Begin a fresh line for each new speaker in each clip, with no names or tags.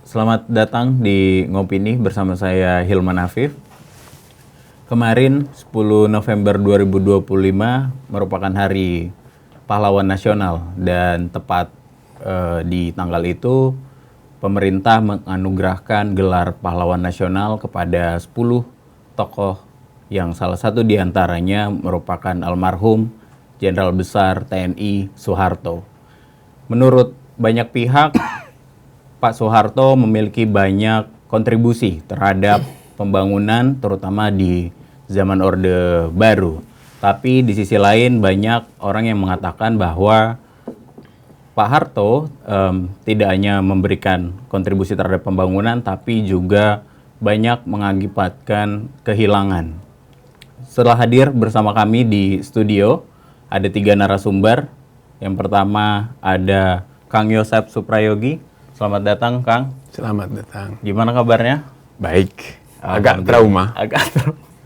Selamat datang di Ngopini bersama saya Hilman Afif. Kemarin 10 November 2025 merupakan hari pahlawan nasional dan tepat di tanggal itu pemerintah menganugerahkan gelar pahlawan nasional kepada 10 tokoh yang salah satu diantaranya merupakan almarhum Jenderal Besar TNI Soeharto. Menurut banyak pihak, Pak Soeharto memiliki banyak kontribusi terhadap pembangunan terutama di zaman Orde Baru. Tapi di sisi lain banyak orang yang mengatakan bahwa Pak Harto tidak hanya memberikan kontribusi terhadap pembangunan tapi juga banyak mengakibatkan kehilangan. Setelah hadir bersama kami di studio ada 3 narasumber. Yang pertama ada Kang Yosep Suprayogi. Selamat datang, Kang.
Selamat datang.
Gimana kabarnya?
Baik. Agak trauma.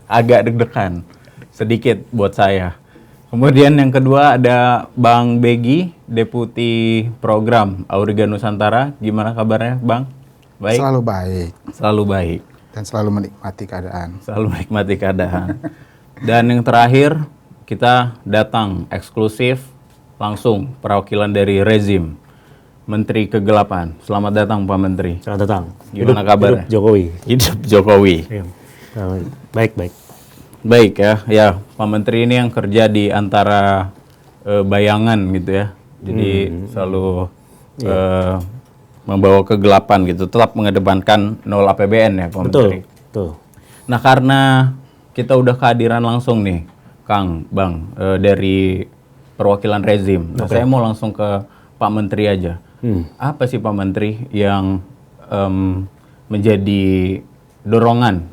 Agak deg-degan. Sedikit buat saya. Kemudian yang kedua ada Bang Begi, Deputi Program Auriga Nusantara. Gimana kabarnya, Bang? Baik?
Selalu baik.
Selalu baik.
Dan selalu menikmati keadaan.
Selalu menikmati keadaan. Dan yang terakhir, kita datang eksklusif langsung perwakilan dari rezim. Menteri Kegelapan. Selamat datang Pak Menteri.
Selamat datang.
Gimana kabar?
Hidup Jokowi.
Hidup Jokowi.
Iya. Baik.
Baik ya. Ya, Pak Menteri ini yang kerja di antara bayangan gitu ya. Jadi selalu membawa kegelapan gitu. Tetap mengedepankan 0 APBN ya Pak Menteri.
Betul.
Nah, karena kita udah kehadiran langsung nih, Kang, Bang, dari perwakilan rezim. Nah, saya mau langsung ke Pak Menteri aja. Apa sih Pak Menteri yang menjadi dorongan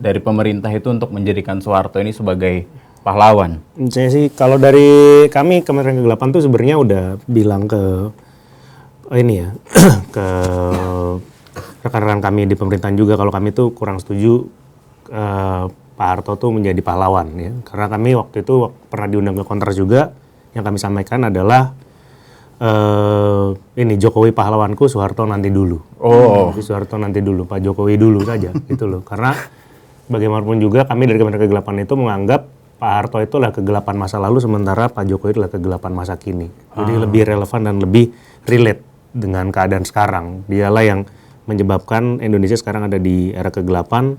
dari pemerintah itu untuk menjadikan Soeharto ini sebagai pahlawan?
Saya sih kalau dari kami Kementerian Kegelapan tuh sebenarnya udah bilang ke ke rekan-rekan kami di pemerintahan juga kalau kami tuh kurang setuju Pak Harto tuh menjadi pahlawan ya. Karena kami waktu itu pernah diundang ke Kontras juga, yang kami sampaikan adalah Jokowi pahlawanku, Soeharto nanti dulu. Soeharto nanti dulu, Pak Jokowi dulu saja gitu loh. Karena bagaimanapun juga kami dari Kementerian Kegelapan itu menganggap Pak Harto itu adalah kegelapan masa lalu, sementara Pak Jokowi adalah kegelapan masa kini. Jadi lebih relevan dan lebih relate dengan keadaan sekarang. Dialah yang menyebabkan Indonesia sekarang ada di era kegelapan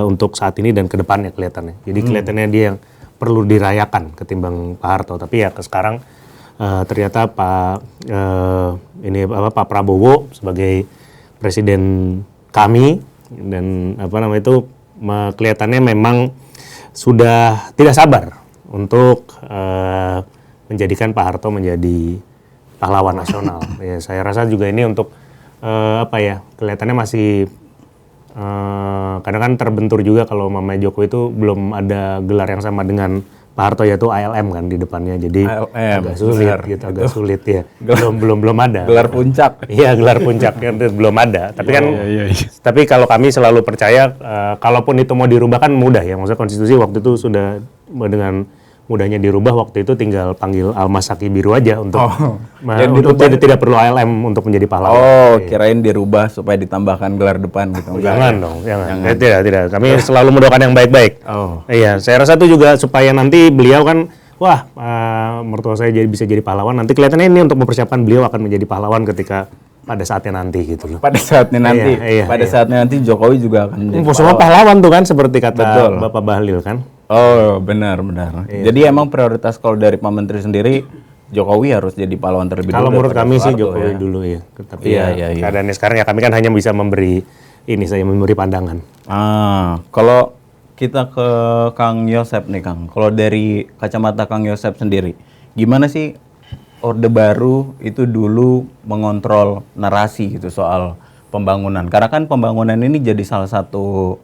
untuk saat ini dan kedepannya kelihatannya. Jadi kelihatannya dia yang perlu dirayakan ketimbang Pak Harto. Tapi ya sekarang ternyata Pak Prabowo sebagai presiden kami dan kelihatannya memang sudah tidak sabar untuk menjadikan Pak Harto menjadi pahlawan nasional. Ya, saya rasa juga ini untuk kelihatannya masih kadang kan terbentur juga kalau Mama Jokowi itu belum ada gelar yang sama dengan Pak Harto, yaitu ALM kan di depannya, jadi agak sulit ya. Belum ada.
Gelar puncak.
Iya, gelar puncak belum ada. Tapi tapi kalau kami selalu percaya kalaupun itu mau dirubah kan mudah ya. Maksudnya konstitusi waktu itu sudah dengan mudahnya dirubah, waktu itu tinggal panggil Almas Saki Biru aja untuk tidak perlu ALM untuk menjadi pahlawan.
Kirain dirubah supaya ditambahkan gelar depan gitu.
Jangan. Tidak. Kami selalu mendoakan yang baik-baik. Iya, saya rasa itu juga supaya nanti beliau kan, mertua saya bisa jadi pahlawan. Nanti kelihatannya ini untuk mempersiapkan beliau akan menjadi pahlawan ketika pada saatnya nanti gitu loh.
Pada saatnya nanti Jokowi juga akan menjadi
semua pahlawan tuh kan, seperti kata Bapak Bahlil kan.
Benar. Jadi emang prioritas kalau dari Pak Menteri sendiri, Jokowi harus jadi pahlawan terlebih dulu.
Kalau menurut kami sih Jokowi dulu ya. Tapi keadaannya sekarang ya kami kan hanya bisa memberi pandangan.
Kalau kita ke Kang Yosep nih Kang, kalau dari kacamata Kang Yosep sendiri, gimana sih Orde Baru itu dulu mengontrol narasi gitu soal pembangunan? Karena kan pembangunan ini jadi salah satu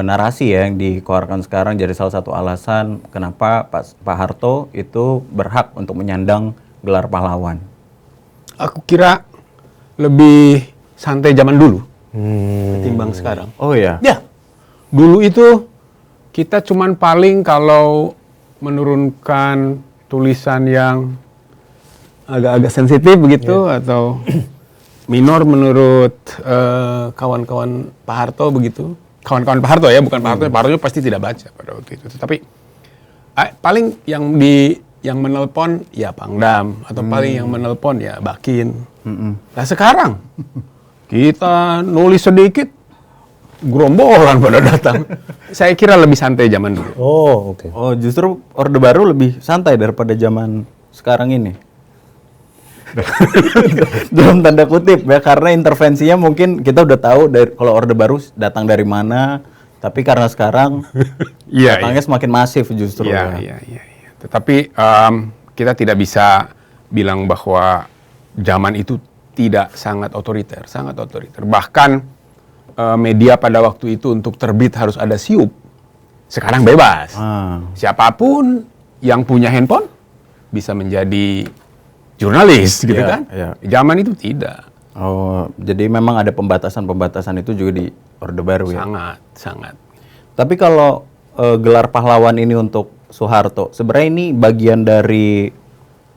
narasi ya yang dikeluarkan sekarang, jadi salah satu alasan kenapa Pak Harto itu berhak untuk menyandang gelar pahlawan.
Aku kira lebih santai zaman dulu ketimbang sekarang.
Oh ya?
Ya, dulu itu kita cuman paling kalau menurunkan tulisan yang agak-agak sensitif begitu atau minor menurut kawan-kawan Pak Harto begitu. Kawan-kawan Pak Harto ya, bukan Pak Harto. Pak Harto pasti tidak baca pada waktu itu. Tapi paling yang menelpon ya Pangdam atau paling yang menelpon ya Bakin. Nah sekarang kita nulis sedikit, gerombolan pada datang. Saya kira lebih santai zaman dulu.
Oh, oke.
Oh, justru Orde Baru lebih santai daripada zaman sekarang ini. Dalam tanda kutip ya, karena intervensinya mungkin kita udah tahu dari kalau Orde Baru datang dari mana, tapi karena sekarang datangnya semakin masif justru.
Iya. Tetapi kita tidak bisa bilang bahwa zaman itu tidak sangat otoriter. Bahkan media pada waktu itu untuk terbit harus ada siup. Sekarang bebas. Siapapun yang punya handphone bisa menjadi jurnalis gitu kan.
Iya.
Zaman itu tidak.
Oh, jadi memang ada pembatasan-pembatasan itu juga di Orde Baru ya.
Sangat.
Tapi kalau gelar pahlawan ini untuk Soeharto, sebenarnya ini bagian dari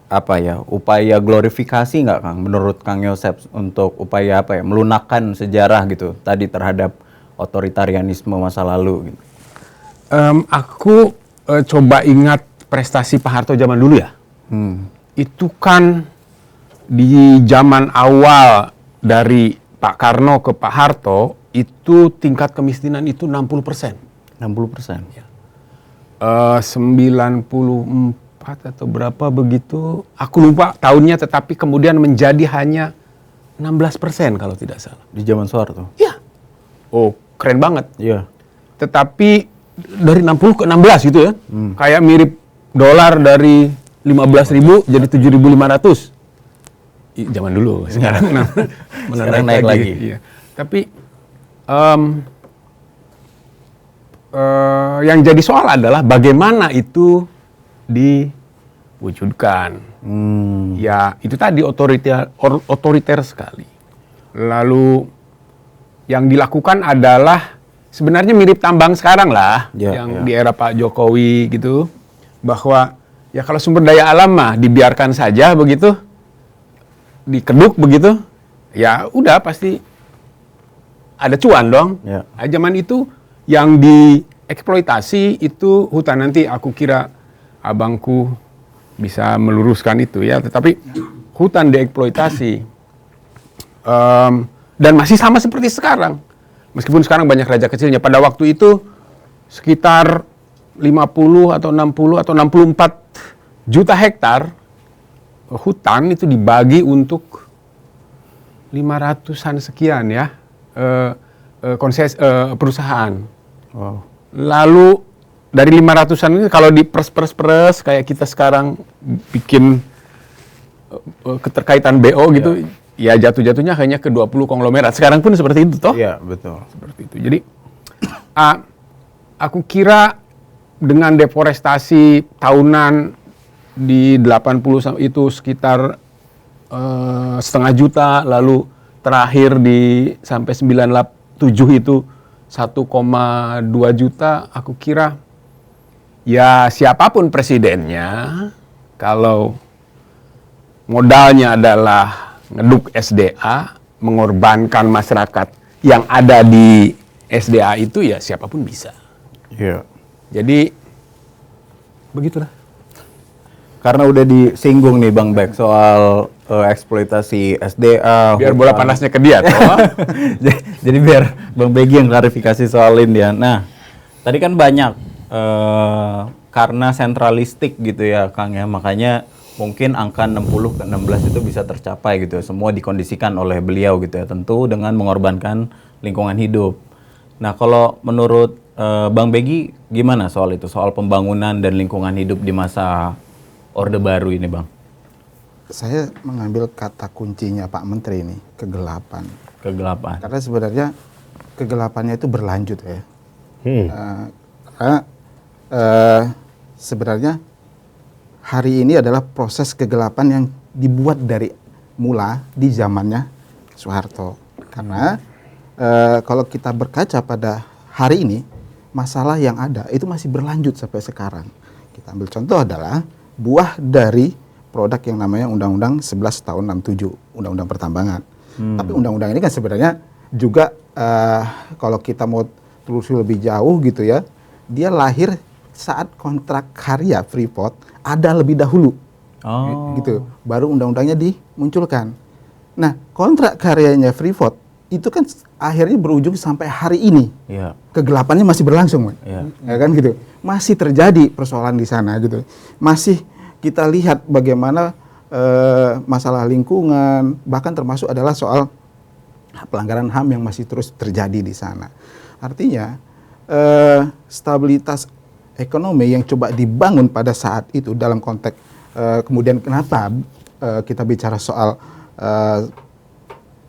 apa ya, upaya glorifikasi nggak Kang? Menurut Kang Yosep untuk upaya apa ya, melunakkan sejarah gitu tadi terhadap otoritarianisme masa lalu gitu.
Aku coba ingat prestasi Pak Harto zaman dulu ya. Itu kan di zaman awal dari Pak Karno ke Pak Harto itu tingkat kemiskinan itu 60%.
60%.
Ya. 94 atau berapa begitu, aku lupa tahunnya, tetapi kemudian menjadi hanya 16% kalau tidak salah.
Di zaman Soeharto.
Ya. Oh, keren banget.
Iya.
Tetapi dari 60 ke 16 gitu ya. Kayak mirip dolar dari 15.000 jadi 7.500. Zaman dulu. Sekarang
naik lagi.
Iya. Tapi yang jadi soal adalah bagaimana itu diwujudkan. Ya, itu tadi otoriter sekali. Lalu yang dilakukan adalah sebenarnya mirip tambang sekarang lah, di era Pak Jokowi gitu, bahwa ya kalau sumber daya alam mah dibiarkan saja begitu, dikeduk begitu, ya udah pasti ada cuan dong.
Ya.
Nah, zaman itu yang dieksploitasi itu hutan. Nanti aku kira abangku bisa meluruskan itu ya, tetapi hutan dieksploitasi dan masih sama seperti sekarang. Meskipun sekarang banyak raja kecilnya, pada waktu itu sekitar 50 atau 60 atau 64 juta hektar hutan itu dibagi untuk 500-an sekian ya perusahaan.
Wow.
Lalu dari 500-an ini kalau diperes kayak kita sekarang bikin keterkaitan BO gitu, ya jatuh-jatuhnya hanya ke 20 konglomerat. Sekarang pun seperti itu toh?
Iya, betul.
Seperti itu. Jadi aku kira dengan deforestasi tahunan di 80 itu sekitar 0,5 juta, lalu terakhir di sampai 97 itu 1,2 juta, aku kira ya siapapun presidennya kalau modalnya adalah ngeduk SDA, mengorbankan masyarakat yang ada di SDA itu, ya siapapun bisa.
Iya.
Jadi begitulah.
Karena udah disinggung nih Bang Bek soal eksploitasi SDA.
Biar bola panasnya ke dia toh.
Jadi biar Bang Begi yang klarifikasi soal ini ya. Nah, tadi kan banyak karena sentralistik gitu ya Kang ya, makanya mungkin angka 60 ke 16 itu bisa tercapai gitu ya. Semua dikondisikan oleh beliau gitu ya, tentu dengan mengorbankan lingkungan hidup. Nah, kalau menurut Bang Begi gimana soal itu? Soal pembangunan dan lingkungan hidup di masa Orde Baru ini, Bang?
Saya mengambil kata kuncinya Pak Menteri ini, kegelapan.
Kegelapan.
Karena sebenarnya kegelapannya itu berlanjut ya. Karena sebenarnya hari ini adalah proses kegelapan yang dibuat dari mula di zamannya Soeharto. Karena kalau kita berkaca pada hari ini, masalah yang ada itu masih berlanjut sampai sekarang. Kita ambil contoh adalah buah dari produk yang namanya Undang-Undang 11 tahun 67, Undang-Undang Pertambangan. Tapi undang-undang ini kan sebenarnya juga kalau kita mau telusuri lebih jauh gitu ya, dia lahir saat kontrak karya Freeport ada lebih dahulu. Gitu. Baru undang-undangnya dimunculkan. Nah, kontrak karyanya Freeport itu kan akhirnya berujung sampai hari ini.
Iya.
Kegelapannya masih berlangsung,
Iya.
ya kan gitu. Masih terjadi persoalan di sana gitu. Masih kita lihat bagaimana masalah lingkungan, bahkan termasuk adalah soal pelanggaran HAM yang masih terus terjadi di sana. Artinya stabilitas ekonomi yang coba dibangun pada saat itu dalam konteks kemudian kenapa kita bicara soal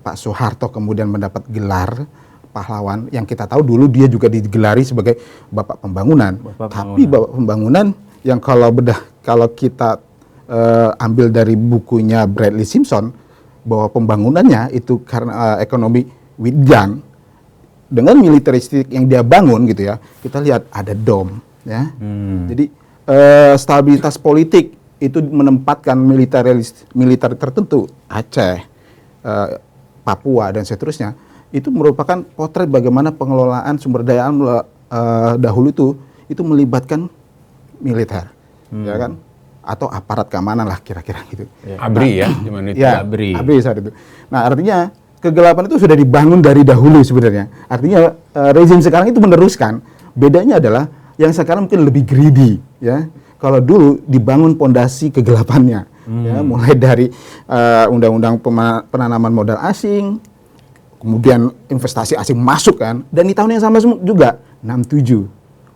Pak Soeharto kemudian mendapat gelar pahlawan yang kita tahu dulu dia juga digelari sebagai Bapak Pembangunan. Tapi Bapak Pembangunan yang kalau kita ambil dari bukunya Bradley Simpson bahwa pembangunannya itu karena ekonomi Widjang dengan militeristik yang dia bangun gitu ya. Kita lihat ada dom ya. Jadi stabilitas politik itu menempatkan militer tertentu, Aceh, Papua dan seterusnya, itu merupakan potret bagaimana pengelolaan sumber daya alam dahulu itu melibatkan militer, ya kan, atau aparat keamanan lah kira-kira gitu.
ABRI ya, di mana itu?
Ya,
ABRI
saat itu. Nah, artinya kegelapan itu sudah dibangun dari dahulu sebenarnya. Artinya rezim sekarang itu meneruskan. Bedanya adalah yang sekarang mungkin lebih greedy, ya. Kalau dulu dibangun pondasi kegelapannya, ya, mulai dari undang-undang penanaman modal asing, kemudian investasi asing masuk kan, dan di tahun yang sama juga 67,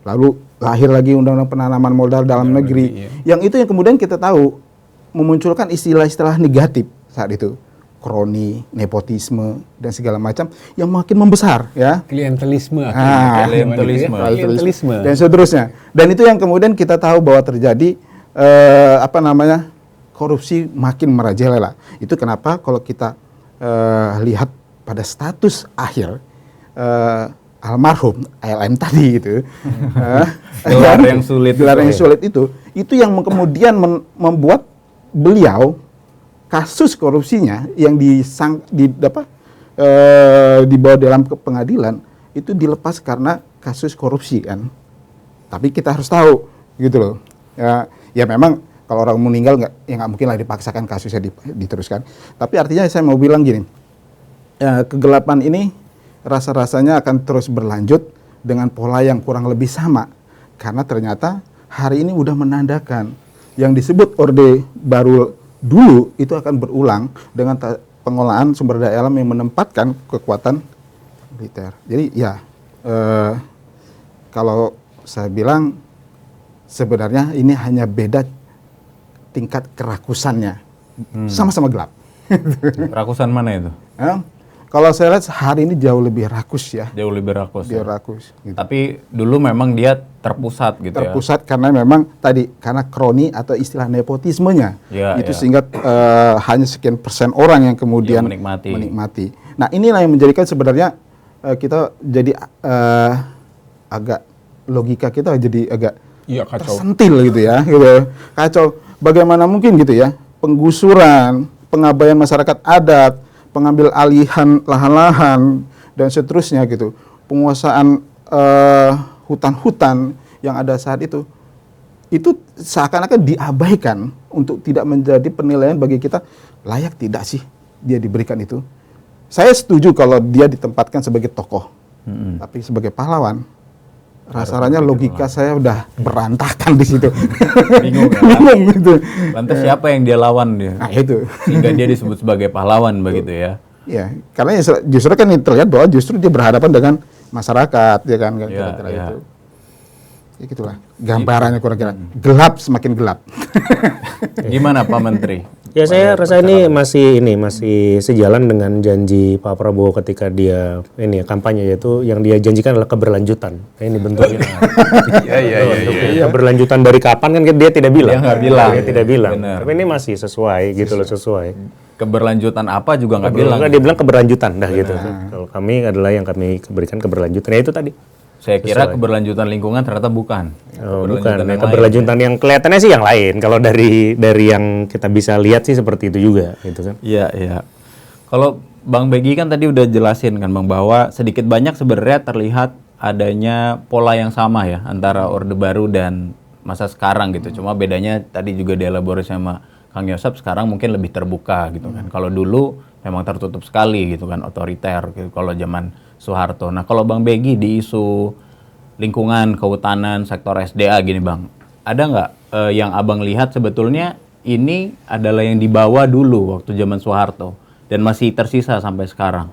lalu lahir lagi undang-undang penanaman modal dalam negeri, yang itu yang kemudian kita tahu memunculkan istilah-istilah negatif saat itu, kroni, nepotisme dan segala macam yang makin membesar, ya.
Klientelisme.
Klientelisme dan seterusnya. Dan itu yang kemudian kita tahu bahwa terjadi korupsi makin merajalela. Itu kenapa kalau kita lihat pada status akhir almarhum ALM tadi gitu,
gelar yang sulit
itu yang kemudian membuat beliau kasus korupsinya yang dibawa dalam pengadilan itu dilepas karena kasus korupsi kan. Tapi kita harus tahu gitu loh. Ya memang kalau orang meninggal nggak mungkin lah dipaksakan kasusnya diteruskan. Tapi artinya saya mau bilang gini, kegelapan ini rasa-rasanya akan terus berlanjut dengan pola yang kurang lebih sama. Karena ternyata hari ini udah menandakan yang disebut Orde Baru dulu itu akan berulang dengan pengelolaan sumber daya alam yang menempatkan kekuatan militer. Jadi ya kalau saya bilang sebenarnya ini hanya beda tingkat kerakusannya, sama-sama gelap.
Rakusan mana itu?
Kalau saya lihat hari ini jauh lebih rakus ya.
Jauh lebih rakus.
Gitu.
Tapi dulu memang dia terpusat gitu
terpusat karena memang karena kroni atau istilah nepotismenya sehingga hanya sekian persen orang yang kemudian menikmati. Nah inilah yang menjadikan sebenarnya kita jadi agak logika kita jadi agak tersentil gitu ya. Gitu. Kacau. Bagaimana mungkin gitu ya penggusuran, pengabaian masyarakat adat, pengambil alihan lahan-lahan dan seterusnya gitu, penguasaan hutan-hutan yang ada saat itu seakan-akan diabaikan untuk tidak menjadi penilaian bagi kita layak tidak sih dia diberikan itu. Saya setuju kalau dia ditempatkan sebagai tokoh, tapi sebagai pahlawan, rasanya logika saya udah berantakan di situ.
Bingung kan?
Bingung gitu.
Lantas siapa yang dia lawan dia?
Nah itu.
Sehingga dia disebut sebagai pahlawan begitu ya?
Ya, karena justru kan terlihat bahwa justru dia berhadapan dengan masyarakat, ya kan, kira-kira itu. Ya gitulah, gambarannya kurang-kira. Gelap semakin gelap.
Gimana Pak Menteri?
Ya saya rasa ini masih sejalan dengan janji Pak Prabowo ketika dia kampanye, yaitu yang dia janjikan adalah keberlanjutan. Ini bentuknya. Iya. Keberlanjutan dari kapan kan dia tidak bilang. Dia tidak bilang.
Bener.
Tapi ini masih sesuai gitu loh, sesuai.
Keberlanjutan apa juga nggak bilang.
Dia bilang keberlanjutan dah gitu. Kalau kami adalah yang kami berikan keberlanjutan. Ya itu tadi.
Saya kira
Sesuai.
keberlanjutan lingkungan ternyata bukan.
Oh, bukan.
Keberlanjutan yang
Keberlanjutan yang kelihatannya sih yang lain. Kalau dari yang kita bisa lihat sih seperti itu juga, gitu kan?
Iya, iya. Kalau Bang Begi kan tadi udah jelasin kan Bang bahwa sedikit banyak sebenarnya terlihat adanya pola yang sama ya antara Orde Baru dan masa sekarang gitu. Cuma bedanya tadi juga dielaborasi sama Kang Yosep, sekarang mungkin lebih terbuka gitu kan. Kalau dulu memang tertutup sekali gitu kan, otoriter gitu kalau zaman Soeharto. Nah, kalau Bang Begi di isu lingkungan, kehutanan, sektor SDA gini Bang, ada nggak yang Abang lihat sebetulnya ini adalah yang dibawa dulu waktu zaman Soeharto dan masih tersisa sampai sekarang?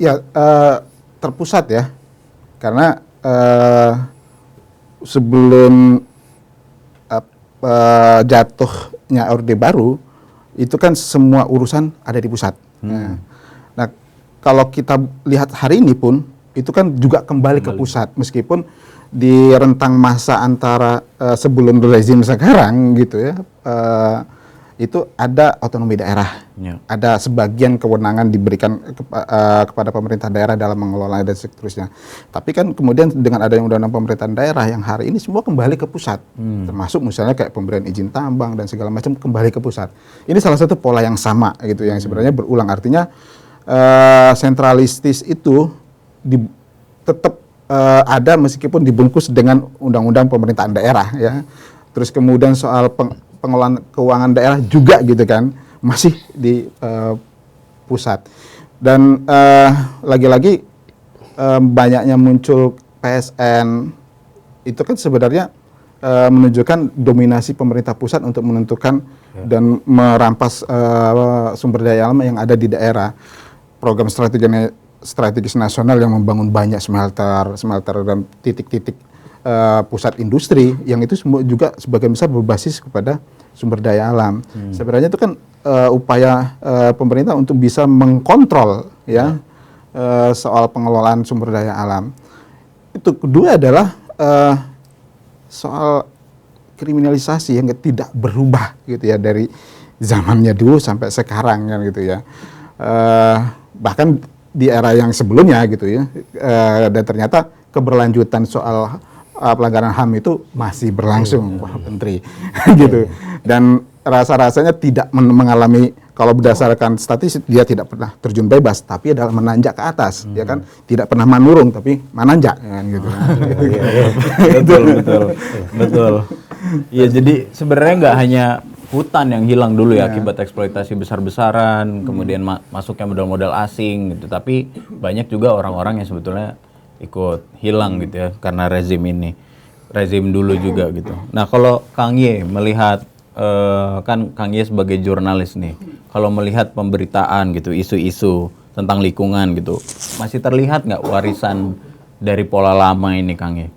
Ya, terpusat ya, karena sebelum jatuhnya Orde Baru, itu kan semua urusan ada di pusat. Nah, kalau kita lihat hari ini pun, itu kan juga kembali ke pusat, meskipun di rentang masa antara sebelum rezim sekarang gitu ya, itu ada otonomi daerah, ada sebagian kewenangan diberikan kepada pemerintah daerah dalam mengelola dan seterusnya. Tapi kan kemudian dengan adanya undang-undang pemerintahan daerah yang hari ini semua kembali ke pusat, termasuk misalnya kayak pemberian izin tambang dan segala macam kembali ke pusat. Ini salah satu pola yang sama gitu, yang sebenarnya berulang. Artinya sentralistis itu tetap ada meskipun dibungkus dengan undang-undang pemerintahan daerah ya. Terus kemudian soal pengelolaan keuangan daerah juga gitu kan, masih di pusat. Dan lagi-lagi banyaknya muncul PSN, itu kan sebenarnya menunjukkan dominasi pemerintah pusat untuk menentukan dan merampas sumber daya alam yang ada di daerah. Program strategis nasional yang membangun banyak smelter dan titik-titik pusat industri yang itu semua juga sebagian besar berbasis kepada sumber daya alam. Sebenarnya itu kan upaya pemerintah untuk bisa mengkontrol ya soal pengelolaan sumber daya alam. Itu kedua adalah soal kriminalisasi yang tidak berubah gitu ya dari zamannya dulu sampai sekarang kan gitu ya. Bahkan di era yang sebelumnya gitu ya, dan ternyata keberlanjutan soal pelanggaran HAM itu masih berlangsung, Pak Menteri, gitu. Dan rasa-rasanya tidak mengalami, kalau berdasarkan statistik dia tidak pernah terjun bebas, tapi adalah menanjak ke atas, ya kan, tidak pernah menurun tapi menanjak, kan, gitu.
Betul. Iya, jadi sebenarnya nggak hanya hutan yang hilang dulu ya akibat eksploitasi besar-besaran, kemudian masuknya modal-modal asing gitu, tapi banyak juga orang-orang yang sebetulnya ikut hilang gitu ya karena rezim ini, rezim dulu juga gitu. Nah, kalau Kang Ye melihat kan Kang Ye sebagai jurnalis nih, kalau melihat pemberitaan gitu, isu-isu tentang lingkungan gitu, masih terlihat nggak warisan dari pola lama ini, Kang Ye?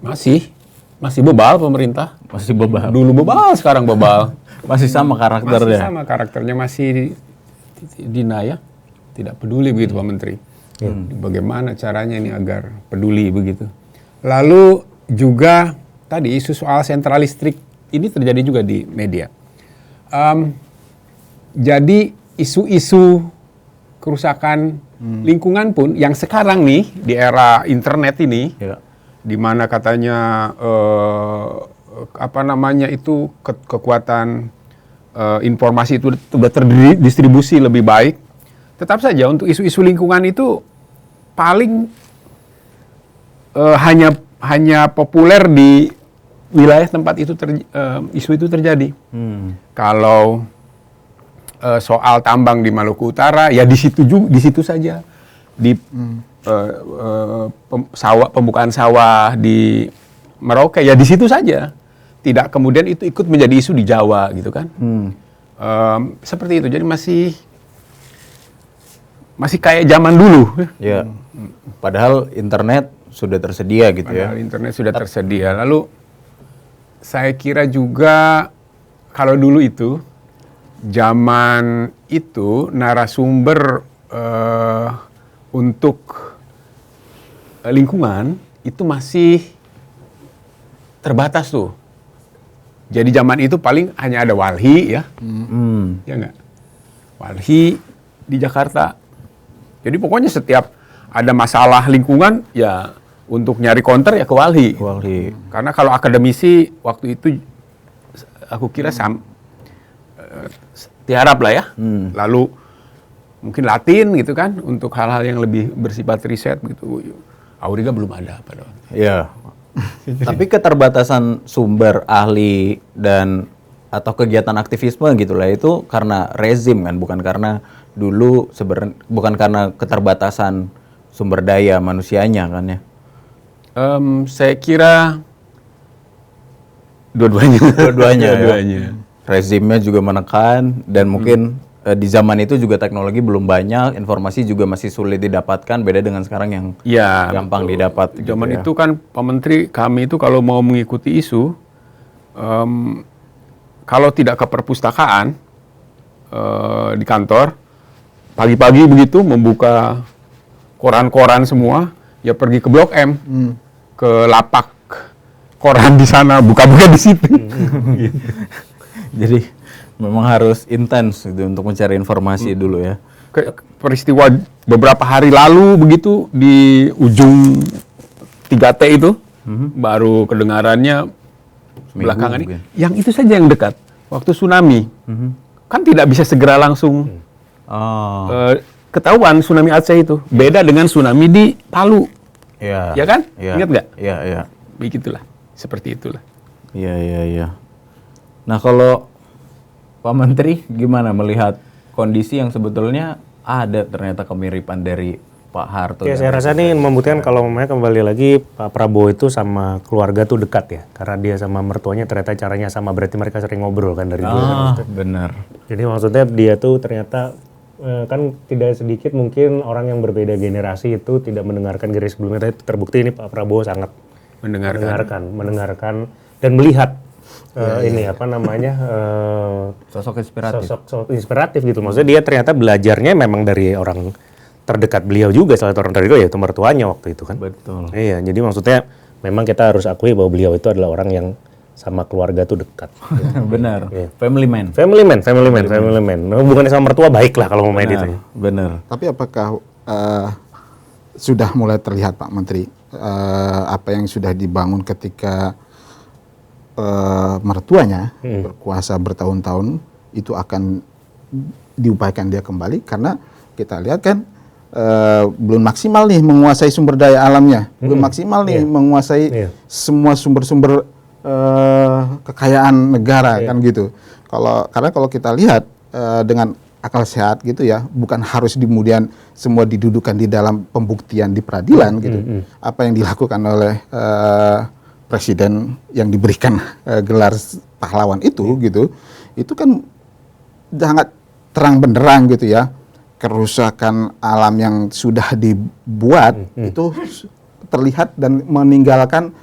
Masih bebal pemerintah.
Masih bebal.
Dulu bebal, sekarang bebal.
Masih sama karakternya.
Masih sama karakternya, masih deny ya. Tidak peduli begitu Pak Menteri. Bagaimana caranya ini agar peduli begitu. Lalu juga tadi isu soal sentralistik ini terjadi juga di media. Jadi isu-isu kerusakan lingkungan pun yang sekarang nih di era internet ini, di mana katanya kekuatan informasi itu sudah terdistribusi lebih baik. Tetap saja untuk isu-isu lingkungan itu paling hanya populer di wilayah tempat itu isu itu terjadi. Kalau soal tambang di Maluku Utara ya di situ saja. Di pembukaan sawah di Merauke ya di situ saja. Tidak kemudian itu ikut menjadi isu di Jawa gitu kan. Seperti itu. Jadi masih kayak zaman dulu.
Ya. Padahal internet sudah tersedia gitu.
Padahal internet sudah tersedia. Lalu saya kira juga kalau dulu itu zaman itu narasumber untuk lingkungan itu masih terbatas tuh. Jadi zaman itu paling hanya ada Walhi ya, ya nggak? Walhi di Jakarta. Jadi pokoknya setiap ada masalah lingkungan ya untuk nyari counter ya ke Walhi. Karena kalau akademisi waktu itu aku kira tiarap lah ya. Lalu mungkin Latin gitu kan untuk hal-hal yang lebih bersifat riset gitu. Auriga belum ada pada waktu itu.
Iya. Tapi keterbatasan sumber ahli dan atau kegiatan aktivisme gitulah itu karena rezim kan, bukan karena dulu bukan karena keterbatasan sumber daya manusianya kan ya.
Saya kira dua-duanya.
Ya. Rezimnya juga menekan dan mungkin di zaman itu juga teknologi belum banyak, informasi juga masih sulit didapatkan, beda dengan sekarang yang gampang didapat.
Zaman
gitu ya.
itu kan Pak Menteri kami itu kalau mau mengikuti isu, kalau tidak ke perpustakaan di kantor, pagi-pagi begitu membuka koran-koran semua, ya pergi ke Blok M, ke lapak koran di sana, buka-buka di situ.
Jadi memang harus intens gitu untuk mencari informasi dulu ya.
Peristiwa beberapa hari lalu begitu di ujung 3T itu, baru kedengarannya belakangan ini. Yang itu saja yang dekat. Waktu tsunami, kan tidak bisa segera langsung ketahuan tsunami Aceh itu. Beda dengan tsunami di Palu.
Iya.
Ya kan?
Iya.
Ingat nggak?
Iya.
Begitulah. Seperti itulah.
Iya. Nah kalau Pak Menteri gimana melihat kondisi yang sebetulnya ada ternyata kemiripan dari Pak Harto?
Ya saya rasa ini membuktikan kalau kembali lagi Pak Prabowo itu sama keluarga tuh dekat ya. Karena dia sama mertuanya ternyata caranya sama, berarti mereka sering ngobrol kan dari dulu.
Benar.
Jadi maksudnya dia tuh ternyata kan tidak sedikit mungkin orang yang berbeda generasi itu tidak mendengarkan generasi sebelumnya. Tapi terbukti ini Pak Prabowo sangat mendengarkan dan melihat
Sosok inspiratif.
Sosok inspiratif gitu. Maksudnya dia ternyata belajarnya memang dari orang terdekat beliau juga, salah satu orang terdekat yaitu mertuanya waktu itu kan.
Betul.
Iya, jadi maksudnya memang kita harus akui bahwa beliau itu adalah orang yang sama keluarga tuh dekat.
Benar.
Iya.
Family man.
Hubungannya sama mertua baik lah kalau mau main itu.
Benar.
Tapi apakah sudah mulai terlihat Pak Menteri apa yang sudah dibangun ketika mertuanya berkuasa bertahun-tahun itu akan diupayakan dia kembali, karena kita lihat kan belum maksimal nih menguasai sumber daya alamnya, belum maksimal nih menguasai semua sumber-sumber kekayaan negara kan gitu. Karena kalau kita lihat dengan akal sehat gitu ya, bukan harus kemudian semua didudukan di dalam pembuktian di peradilan gitu. Apa yang dilakukan oleh presiden yang diberikan gelar pahlawan itu gitu, itu kan sangat terang benderang gitu ya. Kerusakan alam yang sudah dibuat itu terlihat dan meninggalkan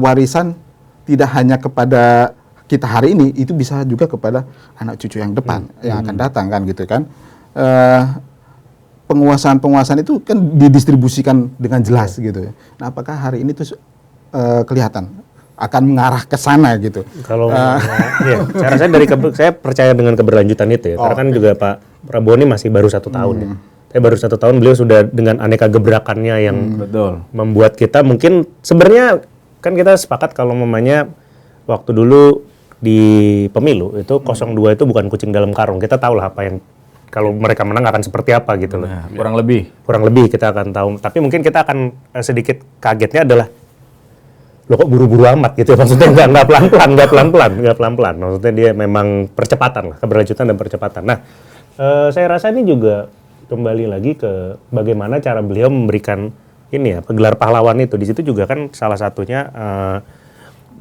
warisan tidak hanya kepada kita hari ini, itu bisa juga kepada anak cucu yang depan yang akan datang kan gitu kan. Penguasaan itu kan didistribusikan dengan jelas gitu. Nah, apakah hari ini tuh kelihatan akan mengarah ke sana gitu?
Kalau saya rasa saya percaya dengan keberlanjutan itu ya. Karena kan juga Pak Prabowo ini masih baru 1 tahun ya. Tapi baru 1 tahun beliau sudah dengan aneka gebrakannya yang membuat kita mungkin sebenarnya kan kita sepakat kalau mamanya waktu dulu di pemilu itu 02 itu bukan kucing dalam karung. Kita tahu lah apa yang kalau mereka menang akan seperti apa gitu loh.
Nah, kurang lebih
kita akan tahu. Tapi mungkin kita akan sedikit kagetnya adalah loh kok buru-buru amat gitu ya, maksudnya nggak pelan-pelan, maksudnya dia memang percepatan lah, keberlanjutan dan percepatan. Nah, saya rasa ini juga kembali lagi ke bagaimana cara beliau memberikan ini ya, gelar pahlawan itu. Di situ juga kan salah satunya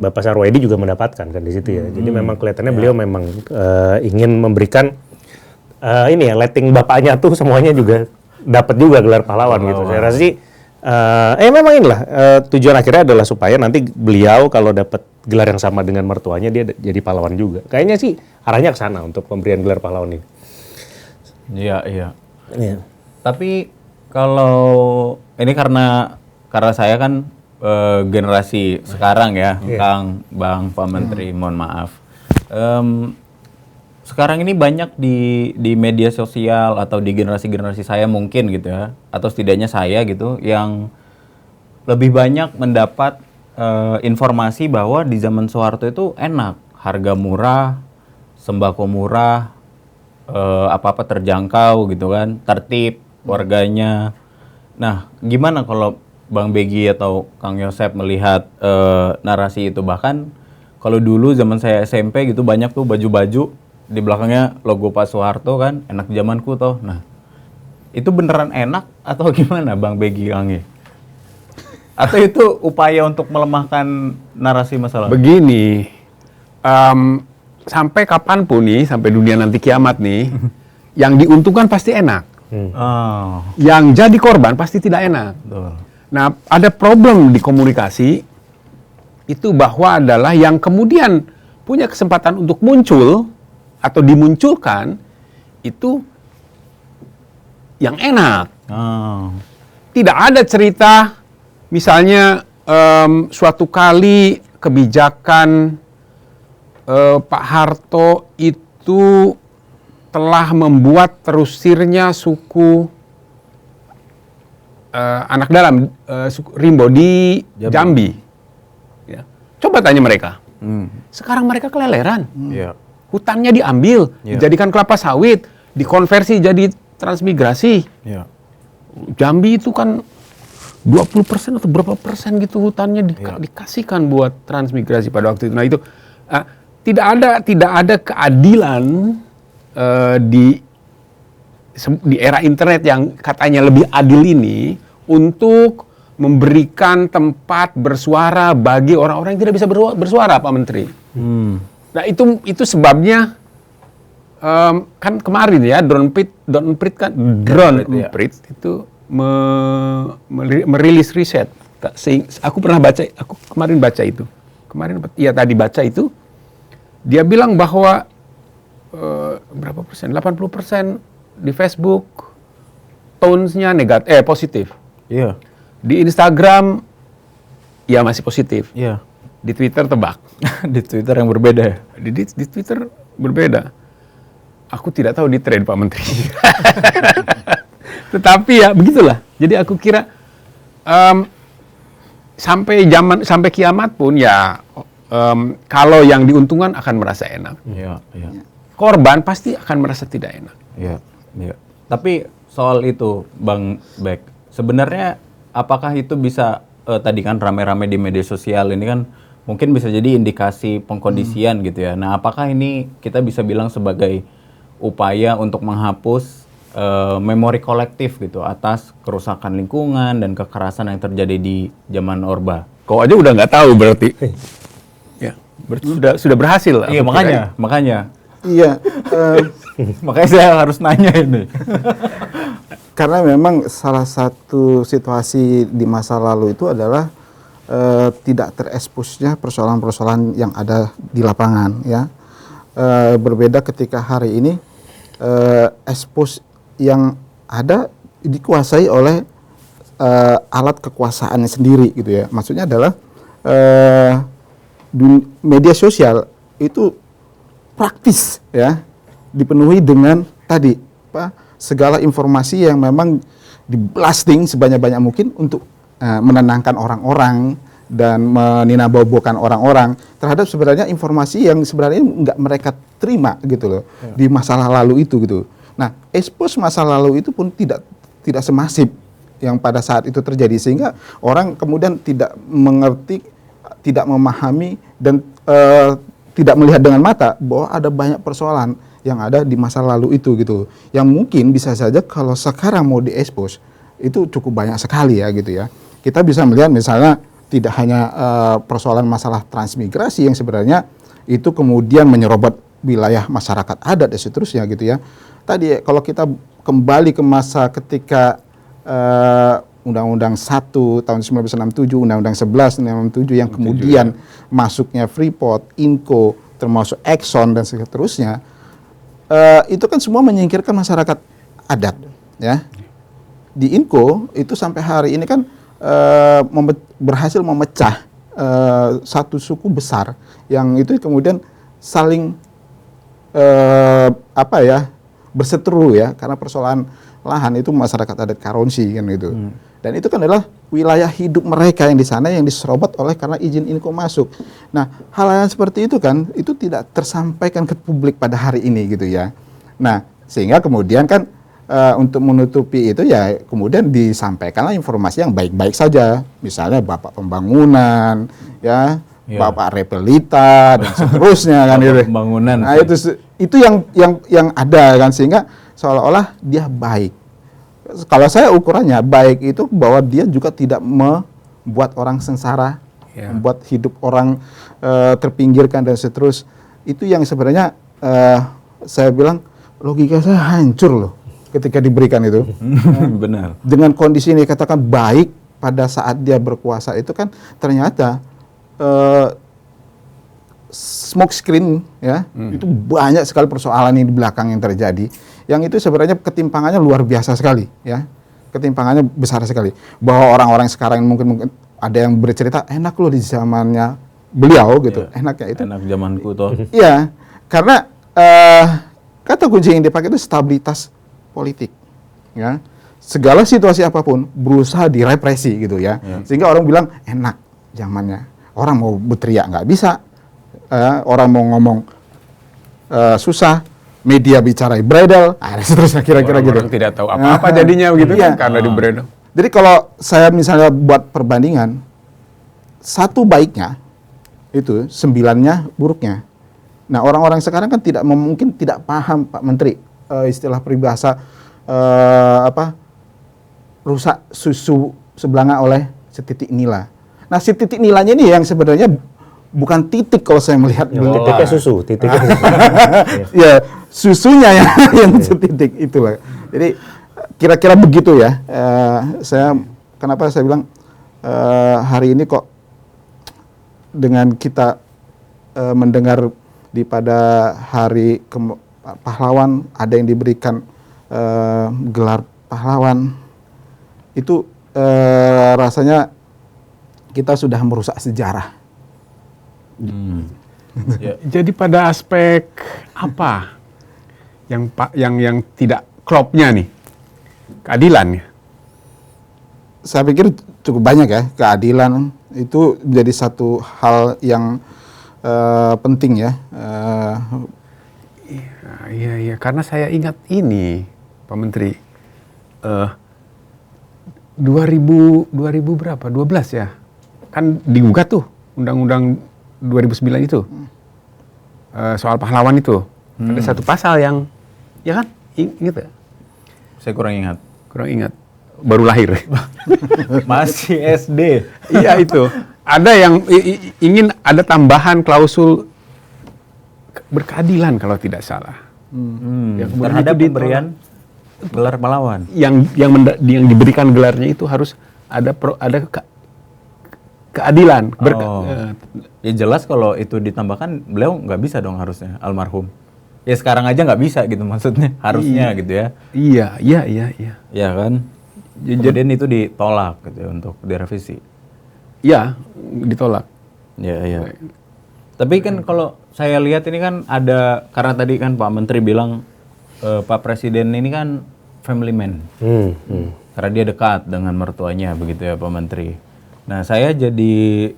Bapak Sarwoedi juga mendapatkan kan di situ ya. Jadi memang kelihatannya beliau memang ingin memberikan ini ya, letting bapaknya tuh semuanya juga dapat juga gelar pahlawan gitu. Saya rasa sih memang inilah tujuan akhirnya adalah supaya nanti beliau kalau dapat gelar yang sama dengan mertuanya dia jadi pahlawan juga. Kayaknya sih arahnya ke sana untuk pemberian gelar pahlawan ini.
Iya. Tapi kalau ini karena saya kan generasi sekarang ya, Kang, Bang, Pak Menteri, mohon maaf. sekarang ini banyak di media sosial atau di generasi-generasi saya mungkin gitu ya, atau setidaknya saya gitu, yang lebih banyak mendapat informasi bahwa di zaman Soeharto itu enak, harga murah, sembako murah, apa-apa terjangkau gitu kan, tertib warganya. Nah, gimana kalau Bang Begi atau Kang Yosep melihat narasi itu? Bahkan kalau dulu zaman saya SMP gitu banyak tuh baju-baju di belakangnya logo Pak Soeharto kan, enak zamanku toh. Nah, itu beneran enak atau gimana Bang Begi, Kang Ye? Atau itu upaya untuk melemahkan narasi masalah?
Begini, sampai kapanpun nih, sampai dunia nanti kiamat nih, yang diuntungkan pasti enak.
Oh,
Yang jadi korban pasti tidak enak.
betul.
Nah, ada problem di komunikasi itu bahwa adalah yang kemudian punya kesempatan untuk muncul atau dimunculkan itu yang enak.
Oh,
Tidak ada cerita misalnya suatu kali kebijakan Pak Harto itu telah membuat terusirnya suku anak dalam, suku Rimbo di Jambi. Ya. Coba tanya mereka. Sekarang mereka keleleran.
iya.
Hutannya diambil,
Iya.
dijadikan kelapa sawit, dikonversi jadi transmigrasi.
Iya.
Jambi itu kan 20% atau berapa persen gitu hutannya dikasihkan buat transmigrasi pada waktu itu. Nah itu tidak ada keadilan di era internet yang katanya lebih adil ini untuk memberikan tempat bersuara bagi orang-orang yang tidak bisa bersuara, Pak Menteri. Nah itu sebabnya kan kemarin ya Drone Emprit itu merilis riset. Aku pernah baca, aku kemarin baca itu. Tadi baca itu. Dia bilang bahwa berapa persen? 80% di Facebook tone-nya positif.
Iya.
Di Instagram ya masih positif.
Iya.
Di Twitter tebak.
Di Twitter yang berbeda ya?
Di Twitter berbeda. Aku tidak tahu di trend Pak Menteri. Tetapi ya begitulah. Jadi aku kira sampai kiamat pun ya kalau yang diuntungkan akan merasa enak.
Iya, iya.
Korban pasti akan merasa tidak enak.
Iya, iya. Tapi soal itu, Bang Bek, sebenarnya apakah itu bisa tadi kan rame-rame di media sosial ini kan mungkin bisa jadi indikasi pengkondisian gitu ya. Nah, apakah ini kita bisa bilang sebagai upaya untuk menghapus memori kolektif gitu atas kerusakan lingkungan dan kekerasan yang terjadi di zaman Orba?
Kau aja udah nggak tahu berarti. Ya, sudah berhasil.
Iya,
aku kira.
makanya.
Iya,
Makanya saya harus nanya ini.
karena memang salah satu situasi di masa lalu itu adalah tidak tereksposnya persoalan-persoalan yang ada di lapangan, ya. Berbeda ketika hari ini expose yang ada dikuasai oleh alat kekuasaannya sendiri, gitu ya. Maksudnya adalah media sosial itu praktis, ya, dipenuhi dengan tadi segala informasi yang memang di-blasting sebanyak-banyak mungkin untuk menenangkan orang-orang dan meninabobokan orang-orang terhadap sebenarnya informasi yang sebenarnya nggak mereka terima gitu loh di masa lalu itu gitu. Nah, expose masa lalu itu pun tidak semasif yang pada saat itu terjadi sehingga orang kemudian tidak mengerti, tidak memahami dan tidak melihat dengan mata bahwa ada banyak persoalan yang ada di masa lalu itu gitu. Yang mungkin bisa saja kalau sekarang mau diekspos itu cukup banyak sekali ya gitu ya. Kita bisa melihat misalnya tidak hanya persoalan masalah transmigrasi yang sebenarnya itu kemudian menyerobot wilayah masyarakat adat dan seterusnya gitu ya. Tadi kalau kita kembali ke masa ketika Undang-Undang 1 tahun 1967, Undang-Undang 11 1967 yang kemudian masuknya Freeport, Inco, termasuk Exxon dan seterusnya, itu kan semua menyingkirkan masyarakat adat, ya. Di Inco itu sampai hari ini kan berhasil memecah satu suku besar yang itu kemudian saling berseteru ya, karena persoalan lahan itu masyarakat adat Karonsi kan gitu. Dan itu kan adalah wilayah hidup mereka yang di sana yang diserobot oleh karena izin Inko masuk. Nah, hal yang seperti itu kan itu tidak tersampaikan ke publik pada hari ini gitu ya. Nah, sehingga kemudian kan untuk menutupi itu ya kemudian disampaikanlah informasi yang baik-baik saja. Misalnya Bapak Pembangunan ya, Bapak Repelita dan seterusnya kan gitu.
Pembangunan.
Nah, itu yang ada kan, sehingga seolah-olah dia baik. Kalau saya ukurannya baik itu bahwa dia juga tidak membuat orang sengsara, membuat hidup orang terpinggirkan dan seterus. Itu yang sebenarnya saya bilang logika saya hancur loh ketika diberikan itu.
Benar.
Dengan kondisi ini katakan baik pada saat dia berkuasa itu kan ternyata smoke screen ya, itu banyak sekali persoalan yang di belakang yang terjadi. Yang itu sebenarnya ketimpangannya luar biasa sekali ya. Ketimpangannya besar sekali. Bahwa orang-orang sekarang mungkin ada yang bercerita enak loh di zamannya beliau gitu. Enaknya itu.
Enak zamanku toh.
Iya, karena kata kunci yang dipakai itu stabilitas politik ya. Segala situasi apapun berusaha direpresi gitu ya. Sehingga orang bilang enak zamannya. Orang mau berteriak nggak bisa, orang mau ngomong susah, media bicara bredel, seterusnya kira-kira gitu.
Orang tidak tahu apa-apa jadinya begitu kan karena di bredel.
Jadi kalau saya misalnya buat perbandingan, satu baiknya itu 9-nya buruknya. Nah, orang-orang sekarang kan mungkin tidak paham Pak Menteri istilah peribahasa rusak susu sebelanga oleh setitik nila. Nah, si titik nilainya ini yang sebenarnya bukan titik kalau saya melihat.
Titiknya susu, titiknya susu.
Ya, susunya yang setitik itulah. Jadi kira-kira begitu ya. Kenapa saya bilang hari ini kok dengan kita mendengar pada hari pahlawan ada yang diberikan gelar pahlawan, itu rasanya kita sudah merusak sejarah.
Jadi pada aspek apa yang tidak klopnya nih? Keadilan ya?
Saya pikir cukup banyak ya. Keadilan itu jadi satu hal yang penting ya.
Iya, karena saya ingat ini, Pak Menteri, 2000 berapa? 12 ya? Kan digugat tuh Undang-Undang 2009 itu soal pahlawan itu. Ada satu pasal yang, ya kan? Ingat ya?
Saya kurang ingat.
Kurang ingat. Baru lahir.
Masih SD.
Iya itu. Ada yang ingin ada tambahan klausul berkeadilan kalau tidak salah.
Yang terhadap pemberian gelar pahlawan.
Yang diberikan gelarnya itu harus ada keadilan.
Ya jelas kalau itu ditambahkan beliau nggak bisa dong harusnya almarhum. Ya sekarang aja nggak bisa gitu maksudnya, harusnya gitu ya.
Iya.
Ya kan. Kemudian itu ditolak gitu untuk direvisi.
Iya, ditolak.
Ya. Tapi kan kalau saya lihat ini kan ada, karena tadi kan Pak Menteri bilang Pak Presiden ini kan family man. Karena dia dekat dengan mertuanya begitu ya Pak Menteri. Nah saya jadi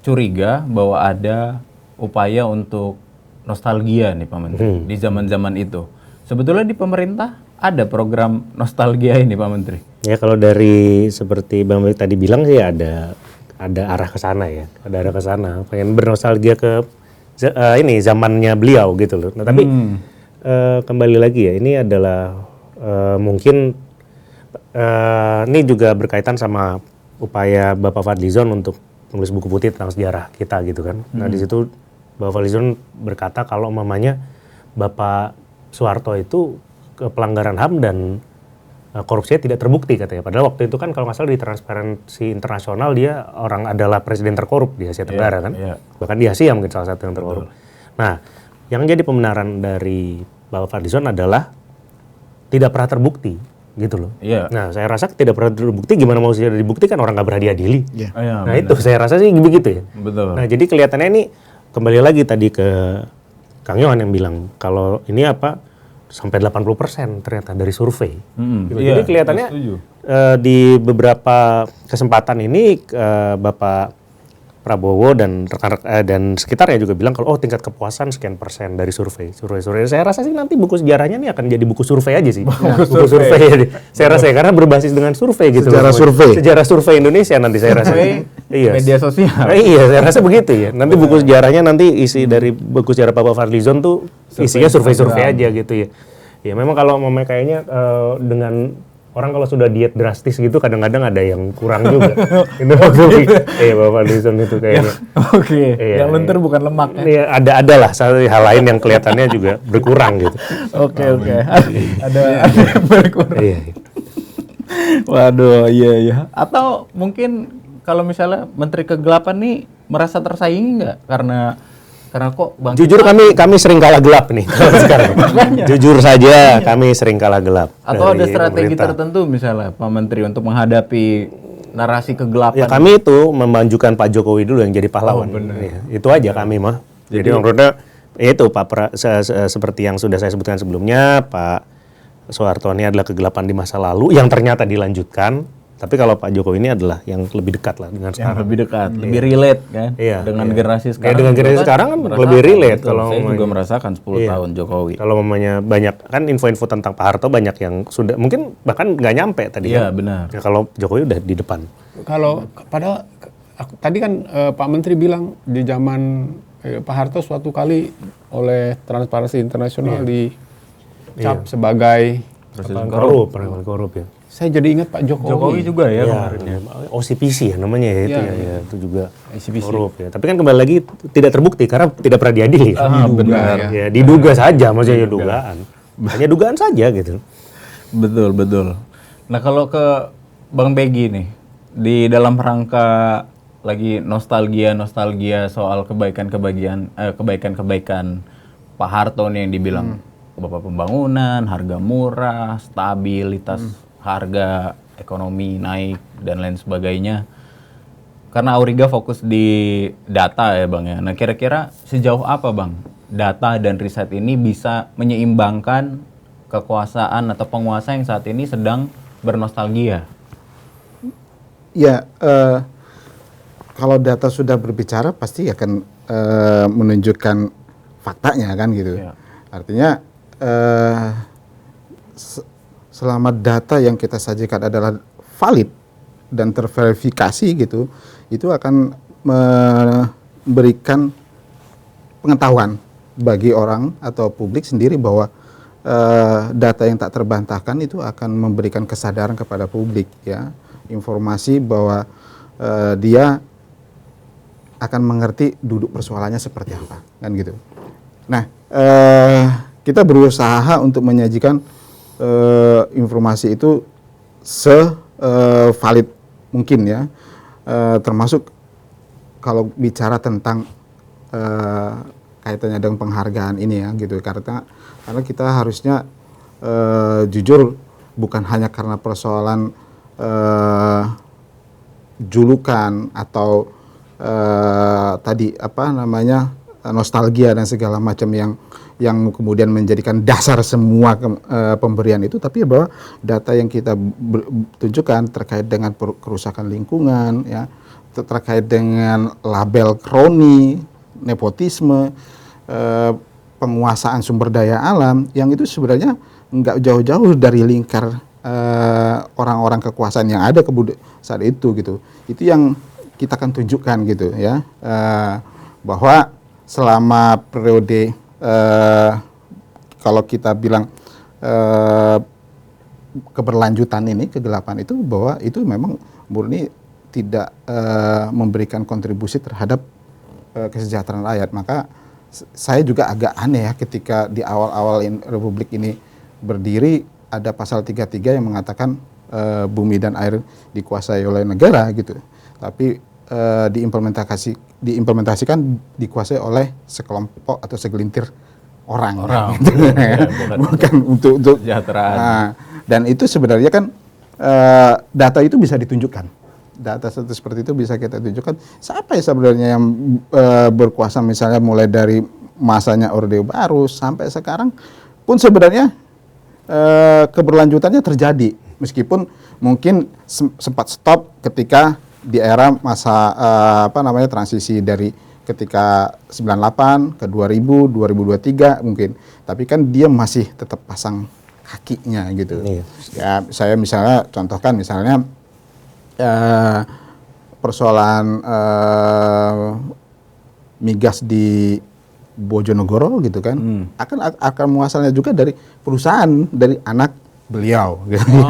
curiga bahwa ada upaya untuk nostalgia nih Pak Menteri di zaman-zaman itu. Sebetulnya di pemerintah ada program nostalgia ini Pak Menteri.
Ya kalau dari seperti Bang Menteri tadi bilang sih ada arah ke sana ya. Ada arah ke sana. Pengen bernostalgia ke ini zamannya beliau gitu loh. Nah tapi kembali lagi ya, ini adalah mungkin ini juga berkaitan sama upaya Bapak Fadlizon untuk menulis buku putih tentang sejarah kita gitu kan. Nah di situ Bapak Fadlizon berkata kalau mamanya Bapak Soeharto itu pelanggaran HAM dan korupsinya tidak terbukti katanya. Padahal waktu itu kan kalau nggak salah di Transparansi Internasional dia adalah presiden terkorup di Asia Tenggara kan. Bahkan di Asia mungkin salah satu yang terkorup. Nah yang jadi pembenaran dari Bapak Fadlizon adalah tidak pernah terbukti gitu loh. Nah saya rasa tidak pernah terbukti, gimana mau sudah dibuktikan orang nggak pernah diadili. Nah itu saya rasa sih begitu ya.
Betul.
Nah jadi kelihatannya ini kembali lagi tadi ke Kang Yohan yang bilang kalau ini sampai 80% ternyata dari survei. Gitu.
Iya,
Jadi kelihatannya
setuju.
di beberapa kesempatan ini Bapak Prabowo dan rekan-rekan dan sekitarnya juga bilang kalau tingkat kepuasan sekian persen dari survei. Saya rasa sih nanti buku sejarahnya nih akan jadi buku survei aja sih. Buku survei aja. Saya rasa ya, karena berbasis dengan survei gitu. Sejarah survei Indonesia nanti saya rasa. Iya.
Media sosial.
Iya, saya rasa begitu ya. Nanti buku sejarahnya nanti isi dari buku sejarah Bapak Fadlizon tuh isinya survei-survei aja gitu ya. Ya memang kalau kayaknya dengan orang kalau sudah diet drastis gitu kadang-kadang ada yang kurang juga. Itu iya Bapak Fadlizon itu kayaknya.
Oke.
Iya,
Yang lentur bukan lemak ya.
Iya, ada lah satu hal lain yang kelihatannya juga berkurang gitu.
Oke. Ada yang berkurang.
Iya.
Waduh, iya. Atau mungkin kalau misalnya Menteri Kegelapan nih merasa tersaingi nggak? Karena kok Bang
Jujur kami sering kalah gelap nih sekarang. Jujur saja kami sering kalah gelap.
Atau ada
dari
strategi
pemerintah.
tertentu misalnya Pak Menteri untuk menghadapi narasi kegelapan?
Ya kami itu memajukan Pak Jokowi dulu yang jadi pahlawan. Ya, itu aja kami mah. Jadi menurutnya itu seperti yang sudah saya sebutkan sebelumnya, Pak Soeharto ini adalah kegelapan di masa lalu yang ternyata dilanjutkan. Tapi kalau Pak Jokowi ini adalah yang lebih dekat lah dengan
Yang
sekarang.
lebih dekat, lebih relate kan
Iya,
dengan
iya.
generasi
Ya,
sekarang.
dengan generasi
juga
sekarang kan
merasakan,
lebih relate
betul.
kalau
saya juga
ngomongin.
merasakan 10
Iya.
tahun Jokowi.
Kalau mamanya banyak kan info-info tentang Pak Harto banyak yang sudah mungkin bahkan nggak nyampe tadi
Iya,
kan.
benar.
Ya, kalau Jokowi udah di depan.
Kalau padahal tadi kan Pak Menteri bilang di zaman Pak Harto suatu kali oleh Transparansi Internasional dicap sebagai
Korup ya.
saya jadi ingat Pak Jokowi.
Jokowi juga ya
Ya,
kemarin ya.
OCPC ya namanya ya itu
Iya,
ya, itu juga
OCPC.
korup ya. Tapi kan kembali lagi tidak terbukti karena tidak pernah diadili.
benar.
Ya, diduga saja maksudnya dugaan. Hanya dugaan saja gitu.
Betul. Nah kalau ke Bang Begi nih, di dalam rangka lagi nostalgia soal kebaikan-kebaikan Pak Harto nih yang dibilang Bapak Pembangunan, harga murah, stabilitas harga ekonomi naik dan lain sebagainya. Karena Auriga fokus di data ya Bang ya. Nah kira-kira sejauh apa Bang data dan riset ini bisa menyeimbangkan kekuasaan atau penguasa yang saat ini sedang bernostalgia?
Ya, kalau data sudah berbicara pasti akan menunjukkan faktanya kan gitu.
Ya.
Artinya selama data yang kita sajikan adalah valid dan terverifikasi gitu, itu akan memberikan pengetahuan bagi orang atau publik sendiri bahwa data yang tak terbantahkan itu akan memberikan kesadaran kepada publik ya, informasi bahwa dia akan mengerti duduk persoalannya seperti apa kan gitu. Nah, kita berusaha untuk menyajikan informasi itu valid mungkin ya, termasuk kalau bicara tentang kaitannya dengan penghargaan ini ya gitu, karena kita harusnya jujur bukan hanya karena persoalan julukan atau tadi apa namanya nostalgia dan segala macam yang kemudian menjadikan dasar semua pemberian itu, tapi bahwa data yang kita tunjukkan terkait dengan kerusakan lingkungan ya, terkait dengan label kroni, nepotisme, penguasaan sumber daya alam yang itu sebenarnya nggak jauh-jauh dari lingkar orang-orang kekuasaan yang ada saat itu gitu. Itu yang kita akan tunjukkan gitu ya, bahwa selama periode kalau kita bilang keberlanjutan ini, kegelapan itu, bahwa itu memang murni tidak memberikan kontribusi terhadap kesejahteraan rakyat. Maka saya juga agak aneh ya ketika di awal-awal Republik ini berdiri ada pasal 33 yang mengatakan bumi dan air dikuasai oleh negara gitu. Tapi diimplementasikan dikuasai oleh sekelompok atau segelintir orang. Gitu. Bukan untuk
kesejahteraan.
Nah, dan itu sebenarnya kan data itu bisa ditunjukkan. Data seperti itu bisa kita tunjukkan siapa ya sebenarnya yang berkuasa, misalnya mulai dari masanya Orde Baru sampai sekarang pun sebenarnya keberlanjutannya terjadi, meskipun mungkin sempat stop ketika di era masa transisi dari ketika 98 ke 2000, 2023 mungkin, tapi kan dia masih tetap pasang kakinya gitu.
Iya.
Ya saya misalnya contohkan misalnya persoalan migas di Bojonegoro gitu kan, akan muasalnya juga dari perusahaan dari anak beliau gitu.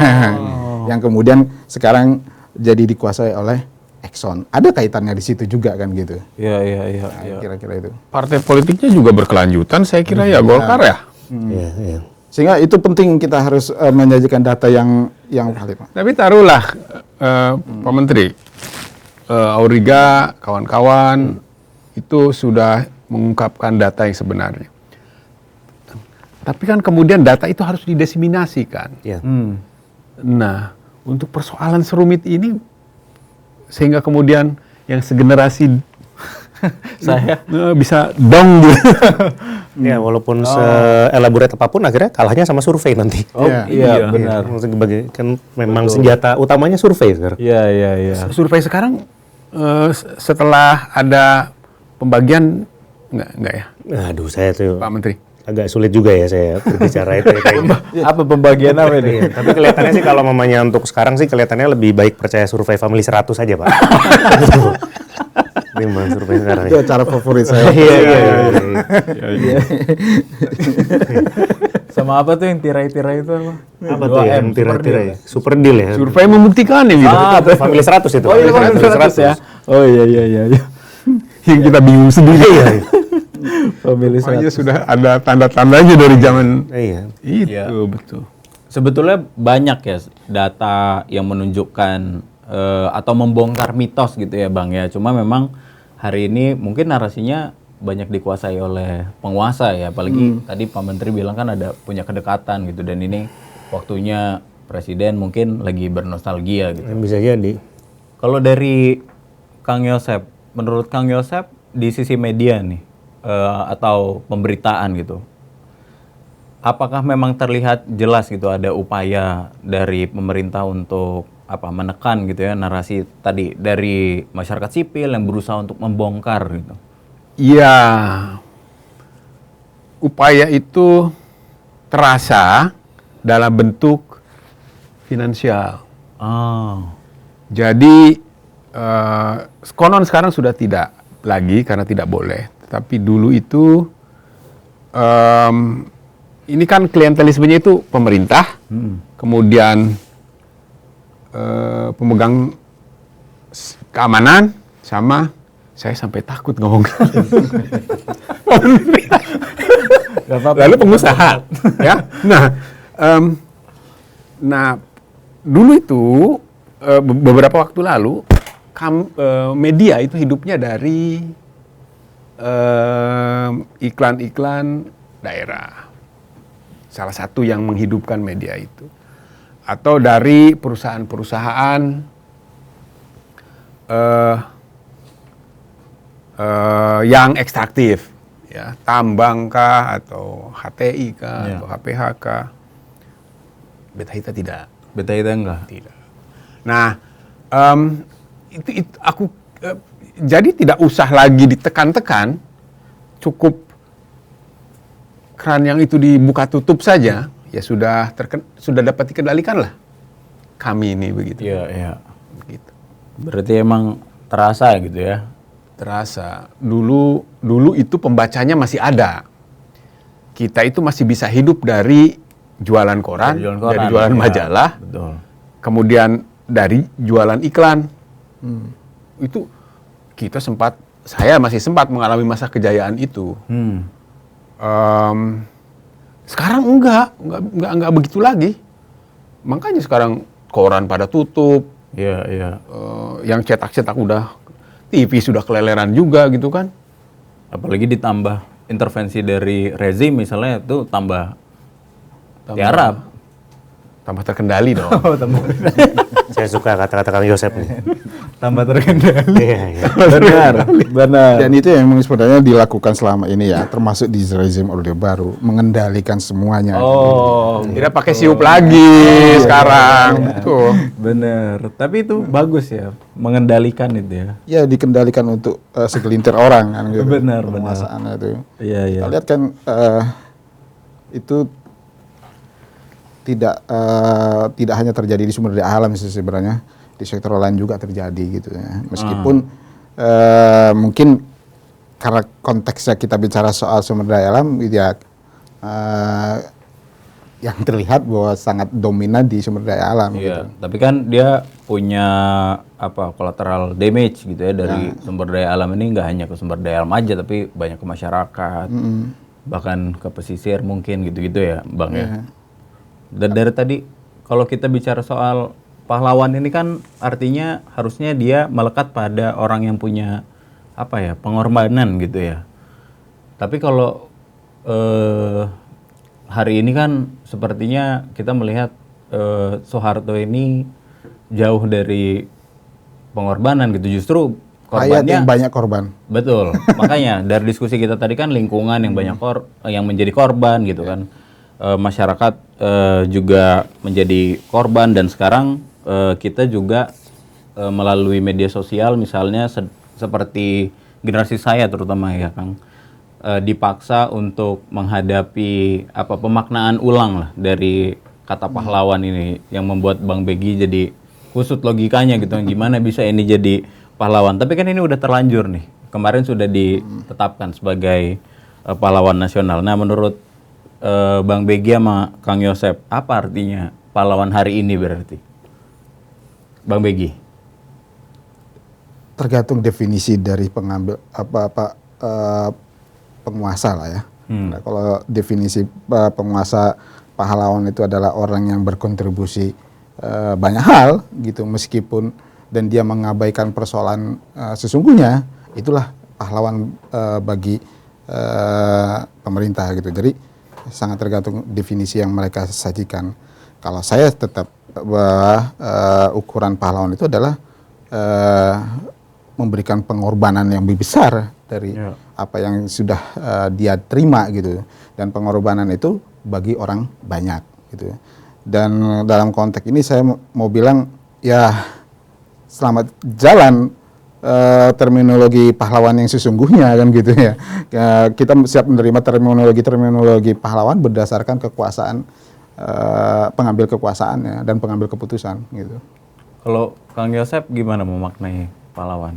Yang kemudian sekarang jadi dikuasai oleh Exxon. Ada kaitannya di situ juga kan gitu.
Iya.
Nah, kira-kira itu.
Partai politiknya juga berkelanjutan, saya kira ya Golkar ya.
Iya.
Sehingga itu penting kita harus menyajikan data yang valid. Pak.
Tapi taruhlah Pak Menteri, Auriga, kawan-kawan itu sudah mengungkapkan data yang sebenarnya. Tapi kan kemudian data itu harus didiseminasikan.
Iya.
Nah, untuk persoalan serumit ini, sehingga kemudian yang segenerasi
Saya
bisa dong gitu.
Ya, walaupun se-elaborate apapun akhirnya kalahnya sama survei nanti.
iya benar.
Maksudnya kan memang senjata utamanya survei sekarang.
Iya.
Survei sekarang setelah ada pembagian enggak ya,
Aduh, saya tuh
Pak Menteri?
agak sulit juga ya saya berbicara itu ya, kayaknya.
Apa pembagian apa ini?
Iya, tapi kelihatannya sih kalau mamanya untuk sekarang sih kelihatannya lebih baik percaya survei Family 100 aja, Pak. Timbang survei sekarang.
Itu cara favorit saya.
Iya.
Sama apa tuh yang tirai-tirai itu apa?
Apa tuh ya, yang tirai-tirai? Super deal ya.
Survei membuktikan ya gitu.
Family 100 itu.
Oh iya,
Family
Family 100 ya. Oh iya.
Yang kita bingung sendiri ya.
Family
Makanya
100.
sudah ada tanda-tandanya dari zaman
Iya.
itu,
Iya.
betul.
Sebetulnya banyak ya data yang menunjukkan atau membongkar mitos gitu ya Bang ya. Cuma memang hari ini mungkin narasinya banyak dikuasai oleh penguasa ya. Apalagi tadi Pak Menteri bilang kan ada punya kedekatan gitu. Dan ini waktunya Presiden mungkin lagi bernostalgia gitu.
Bisa jadi.
Kalau dari Kang Yosep, menurut Kang Yosep di sisi media nih atau pemberitaan gitu, apakah memang terlihat jelas gitu ada upaya dari pemerintah untuk menekan gitu ya narasi tadi dari masyarakat sipil yang berusaha untuk membongkar gitu?
Iya, upaya itu terasa dalam bentuk finansial. Jadi konon sekarang sudah tidak lagi karena tidak boleh. Tapi dulu itu ini kan klientelismenya itu pemerintah, kemudian pemegang keamanan, sama saya sampai takut ngomong. Lalu pengusaha, ya. Nah, dulu itu beberapa waktu lalu media itu hidupnya dari iklan-iklan daerah. Salah satu yang menghidupkan media itu, atau dari perusahaan-perusahaan yang ekstraktif, ya, tambang kah atau HTI kah atau HPH kah. Beta Hita tidak.
Beta Hita enggak?
Tidak. Nah, itu aku jadi tidak usah lagi ditekan-tekan, cukup keran yang itu dibuka tutup saja, ya sudah dapat dikendalikan lah. Kami ini begitu.
Iya.
Begitu.
Berarti emang terasa gitu ya?
Terasa. Dulu itu pembacanya masih ada. Kita itu masih bisa hidup dari jualan koran, dari jualan majalah,
betul.
Kemudian dari jualan iklan. Itu saya masih sempat mengalami masa kejayaan itu. Sekarang enggak begitu lagi. Makanya sekarang koran pada tutup.
Iya.
Yang cetak-cetak udah, TV sudah keleleran juga gitu kan.
Apalagi ditambah intervensi dari rezim misalnya itu tambah tiarap.
Tambah terkendali dong.
Saya suka kata-kata Kang Yosep nih.
Tambah terkendali.
Iya, iya.
Benar.
Dan itu yang memang sebenarnya dilakukan selama ini ya, termasuk di rezim Orde Baru, mengendalikan semuanya.
Oh,
Tidak pakai siup lagi sekarang. Tuh.
bener. Tapi itu bagus ya, mengendalikan itu ya.
Ya dikendalikan untuk segelintir orang kan gitu.
Benar,
Penguasaannya itu.
Iya, iya.
Kita lihat kan itu tidak hanya terjadi di sumber daya alam sih sebenarnya, di sektor lain juga terjadi gitu ya. Meskipun mungkin karena konteksnya kita bicara soal sumber daya alam, ya yang terlihat bahwa sangat dominan di sumber daya alam.
Iya,
Gitu.
tapi kan dia punya apa collateral damage gitu ya dari sumber daya alam ini, nggak hanya ke sumber daya alam aja tapi banyak ke masyarakat, bahkan ke pesisir mungkin gitu-gitu ya, Bang ya. Dan dari tadi kalau kita bicara soal pahlawan ini kan artinya harusnya dia melekat pada orang yang punya apa ya, pengorbanan gitu ya. Tapi kalau hari ini kan sepertinya kita melihat Soeharto ini jauh dari pengorbanan gitu, justru
Rakyat
korbannya
yang banyak korban.
betul. Makanya dari diskusi kita tadi kan lingkungan yang banyak yang menjadi korban gitu kan. Masyarakat juga menjadi korban, dan sekarang kita juga melalui media sosial misalnya seperti generasi saya terutama ya Kang, dipaksa untuk menghadapi apa pemaknaan ulang lah dari kata pahlawan ini yang membuat Bang Begi jadi kusut logikanya gitu, gimana bisa ini jadi pahlawan. Tapi kan ini udah terlanjur nih, kemarin sudah ditetapkan sebagai pahlawan nasional. Nah menurut Bang Begi sama Kang Yosep, apa artinya pahlawan hari ini berarti? Bang Begi.
Tergantung definisi dari pengambil penguasa lah ya. Nah, kalau definisi penguasa, pahlawan itu adalah orang yang berkontribusi banyak hal gitu, meskipun dan dia mengabaikan persoalan sesungguhnya, itulah pahlawan bagi pemerintah gitu. Jadi sangat tergantung definisi yang mereka sajikan. Kalau saya tetap bahwa ukuran pahlawan itu adalah memberikan pengorbanan yang lebih besar dari apa yang sudah dia terima gitu, dan pengorbanan itu bagi orang banyak gitu. Dan dalam konteks ini saya mau bilang ya selamat jalan terminologi pahlawan yang sesungguhnya kan gitu ya. Kita siap menerima terminologi pahlawan berdasarkan kekuasaan pengambil kekuasaan dan pengambil keputusan gitu.
Kalau Kang Yosep gimana memaknai pahlawan?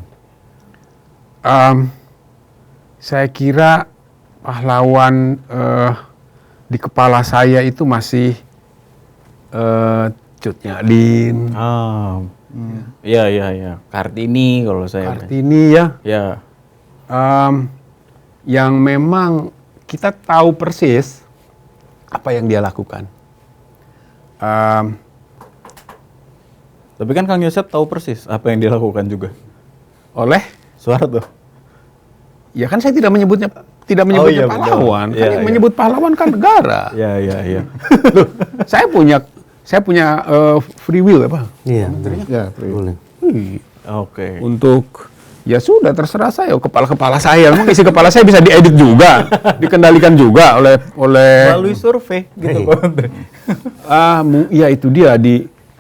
Saya kira pahlawan di kepala saya itu masih Cut Nyak-Din,
Iya. Kartini kalau saya.
Kartini ya.
Ya.
Yang memang kita tahu persis apa yang dia lakukan.
Tapi kan Kang Yosep tahu persis apa yang dilakukan juga.
Oleh
Soeharto.
ya kan saya tidak menyebutnya
iya,
pahlawan.
betul.
Kan
Iya,
yang
iya.
menyebut pahlawan kan negara.
Iya.
Loh, saya punya free will apa?
Iya.
Ya,
Boleh.
Oke.
Untuk ya sudah terserah saya, kepala saya. Memang isi kepala saya bisa diedit juga, dikendalikan juga oleh
Melalui survei gitu.
ya itu dia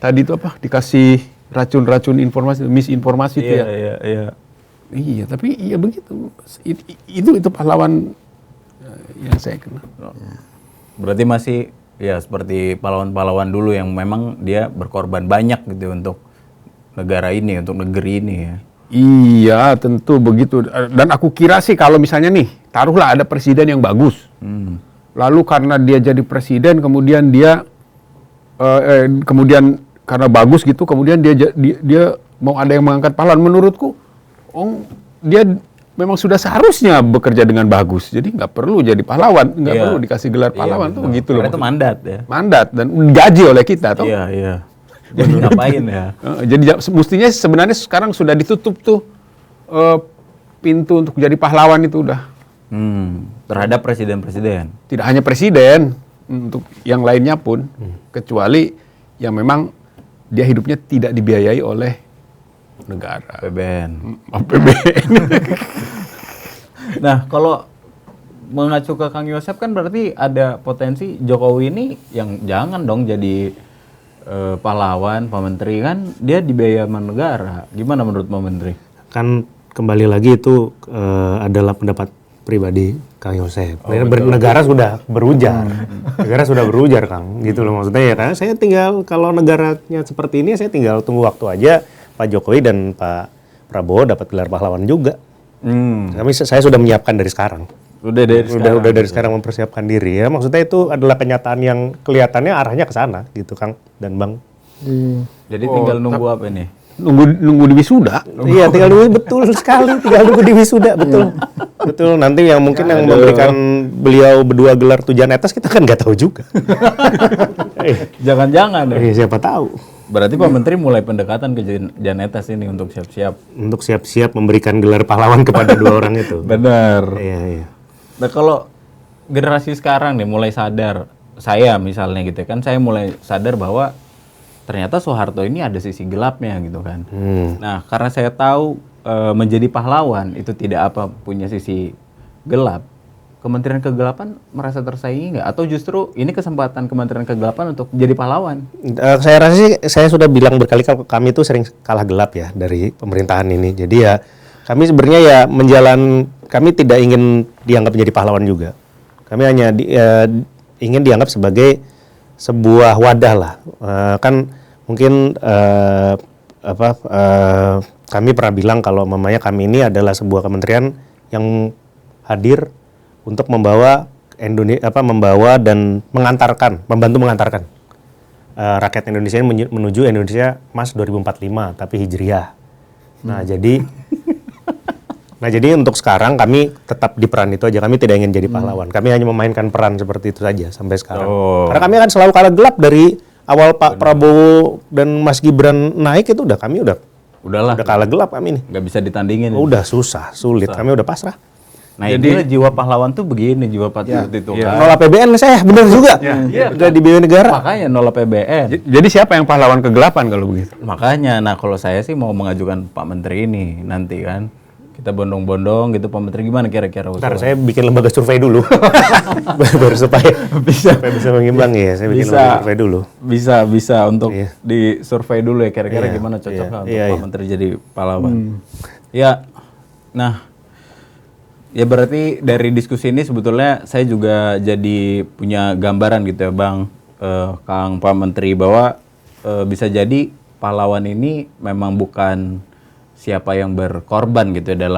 tadi itu apa? Dikasih racun informasi, misinformasi itu ya.
Iya.
Iya, tapi iya begitu. Itu pahlawan yang saya kenal.
Berarti masih ya seperti pahlawan-pahlawan dulu yang memang dia berkorban banyak gitu untuk negara ini, untuk negeri ini ya.
Iya, tentu begitu. Dan aku kira sih kalau misalnya nih, taruhlah ada presiden yang bagus. Lalu karena dia jadi presiden, kemudian dia kemudian karena bagus gitu, kemudian dia mau ada yang mengangkat pahlawan. Menurutku, dia memang sudah seharusnya bekerja dengan bagus. Jadi nggak perlu jadi pahlawan, nggak perlu dikasih gelar pahlawan tuh begitu loh.
Karena itu mandat ya.
Mandat dan gaji oleh kita, toh.
Iya. Jadi ngapain ya?
Jadi mestinya sebenarnya sekarang sudah ditutup tuh pintu untuk jadi pahlawan itu udah.
Terhadap presiden-presiden.
Tidak hanya presiden, untuk yang lainnya pun, kecuali yang memang dia hidupnya tidak dibiayai oleh negara.
PBN.
APBN.
Nah, kalau mengacu ke Kang Yosep kan berarti ada potensi Jokowi ini yang jangan dong jadi pahlawan, Pak Menteri kan dia dibiayai sama negara. Gimana menurut Pak Menteri?
Kan kembali lagi itu adalah pendapat pribadi Kang Yosep. Negara sudah berujar, negara sudah berujar Kang, gitu loh maksudnya ya. Karena saya tinggal kalau negaranya seperti ini, saya tinggal tunggu waktu aja Pak Jokowi dan Pak Prabowo dapat gelar pahlawan juga. Saya sudah menyiapkan dari sekarang.
Udah
Dari sekarang mempersiapkan diri ya. Maksudnya itu adalah kenyataan yang kelihatannya arahnya ke sana gitu Kang dan Bang.
Jadi tinggal nunggu apa ini?
Nunggu di wisuda.
Iya, tinggal nunggu, betul sekali. Tinggal nunggu di wisuda, betul. Betul, nanti yang mungkin yang memberikan beliau berdua gelar tujuan atas kita kan nggak tahu juga.
Jangan-jangan deh.
Siapa tahu.
Berarti Pak Menteri mulai pendekatan ke Jan Etes ini untuk siap-siap.
Untuk siap-siap memberikan gelar pahlawan kepada dua orang itu.
Benar.
Iya.
Nah kalau generasi sekarang nih mulai sadar, saya misalnya gitu kan, saya mulai sadar bahwa ternyata Soeharto ini ada sisi gelapnya gitu kan. Nah karena saya tahu menjadi pahlawan itu tidak apa punya sisi gelap, Kementerian Kegelapan merasa tersaingi nggak? Atau justru ini kesempatan Kementerian Kegelapan untuk jadi pahlawan?
Saya rasa sih, saya sudah bilang berkali-kali kami itu sering kalah gelap ya dari pemerintahan ini. Jadi ya kami sebenarnya ya kami tidak ingin dianggap menjadi pahlawan juga. Kami hanya ingin dianggap sebagai sebuah wadah lah. Kan mungkin kami pernah bilang kalau mamanya kami ini adalah sebuah kementerian yang hadir untuk membawa membawa dan membantu mengantarkan rakyat Indonesia ini menuju Indonesia Emas 2045 tapi Hijriah. Nah jadi untuk sekarang kami tetap di peran itu aja, kami tidak ingin jadi pahlawan. Kami hanya memainkan peran seperti itu saja sampai sekarang. Karena kami akan selalu kalah gelap dari awal Pak Prabowo dan Mas Gibran naik itu udah kalah gelap kami nih.
Nggak bisa ditandingin.
Udah sulit. Kami udah pasrah.
Nah jadi jiwa pahlawan tuh begini, jiwa patriot itu kan.
Nol APBN saya benar juga. Udah dibiayai negara.
Makanya nol APBN.
Jadi siapa yang pahlawan kegelapan kalau begitu?
Makanya, nah kalau saya sih mau mengajukan Pak Menteri ini nanti kan. Kita bondong-bondong gitu, Pak Menteri gimana kira-kira?
Ntar saya bikin lembaga survei dulu. Baru supaya bisa mengimbang ya. Saya bikin lembaga survei dulu.
Bisa untuk di survei dulu ya kira-kira gimana cocoknya untuk Pak Menteri jadi pahlawan. Ya, nah ya berarti dari diskusi ini sebetulnya saya juga jadi punya gambaran gitu ya Bang, Kang Pak Menteri bahwa bisa jadi pahlawan ini memang bukan siapa yang berkorban gitu ya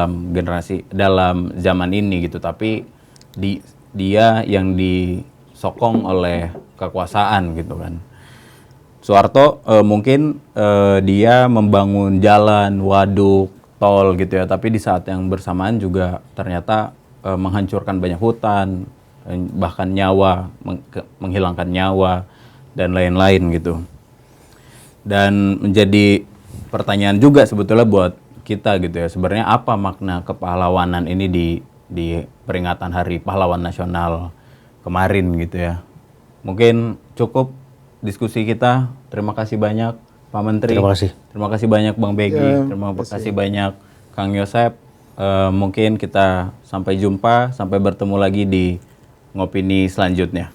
dalam zaman ini gitu, tapi dia yang disokong oleh kekuasaan gitu kan. Soeharto mungkin dia membangun jalan, waduk, tol gitu ya, tapi di saat yang bersamaan juga ternyata menghancurkan banyak hutan, bahkan nyawa, menghilangkan nyawa dan lain-lain gitu. Dan menjadi pertanyaan juga sebetulnya buat kita gitu ya, sebenarnya apa makna kepahlawanan ini di peringatan Hari Pahlawan Nasional kemarin gitu ya. Mungkin cukup diskusi kita. Terima kasih banyak Pak Menteri. Terima kasih banyak Bang Begi. Terima kasih banyak Kang Yosep. Mungkin kita sampai jumpa, sampai bertemu lagi di Ngopini selanjutnya.